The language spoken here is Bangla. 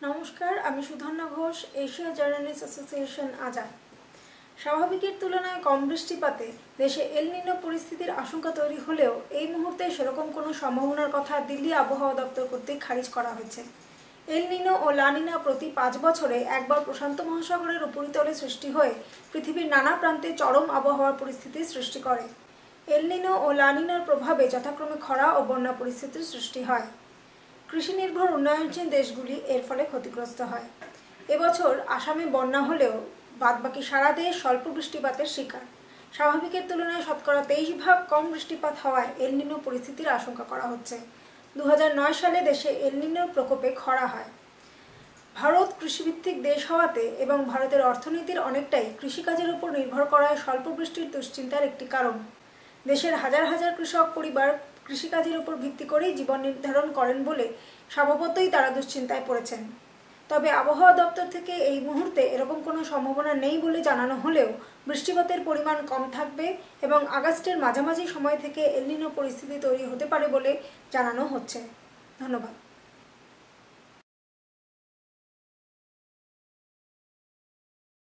নমস্কার, আমি Sudhanya Ghosh, Asia journalist association Azad. স্বাভাবিকের তুলনায় কম বৃষ্টিপাতে দেশে এল নিনো পরিস্থিতির আশঙ্কা তৈরি হলেও এই মুহূর্তে সেরকম কোনো সম্ভাবনার কথা দিল্লি আবহাওয়া দপ্তর কর্তৃক খারিজ করা হয়েছে। এল নিনো ও লা নিনা প্রতি 5 বছরে একবার প্রশান্ত মহাসাগরের উপরিতলে সৃষ্টি হয়ে পৃথিবীর নানা প্রান্তে চরম আবহাওয়ার পরিস্থিতির সৃষ্টি করে। এল নিনো ও লা নিনার প্রভাবে যথাক্রমে খরা ও বন্যা পরিস্থিতির সৃষ্টি হয়। কৃষি নির্ভর উন্নয়নশীল দেশগুলি এর ফলে ক্ষতিগ্রস্ত হয়। এবছর আসামে বন্যা হলেও বাদবাকি সারা দেশ স্বল্প বৃষ্টিপাতের শিকার। স্বাভাবিকের তুলনায় শতকরা 23% কম বৃষ্টিপাত হওয়ায় এল নিনো পরিস্থিতির আশঙ্কা করা হচ্ছে। 2009 সালে দেশে এল নিনোর প্রকোপে খরা হয়। ভারত কৃষিভিত্তিক দেশ হওয়াতে এবং ভারতের অর্থনীতির অনেকটাই কৃষিকাজের উপর নির্ভর করায় স্বল্প বৃষ্টির দুশ্চিন্তার একটি কারণ। দেশের হাজার হাজার কৃষক পরিবার কৃষিকাজের উপর ভিত্তি করেই জীবন নির্ধারণ করেন বলে স্বভাবতই তারা দুশ্চিন্তায় পড়েছেন। তবে আবহাওয়া দপ্তর থেকে এই মুহূর্তে এরকম কোনো সম্ভাবনা নেই বলে জানানো হলেও বৃষ্টিপাতের পরিমাণ কম থাকবে এবং আগস্টের মাঝামাঝি সময় থেকে এল নিনো পরিস্থিতি তৈরি হতে পারে বলে জানানো হচ্ছে। ধন্যবাদ।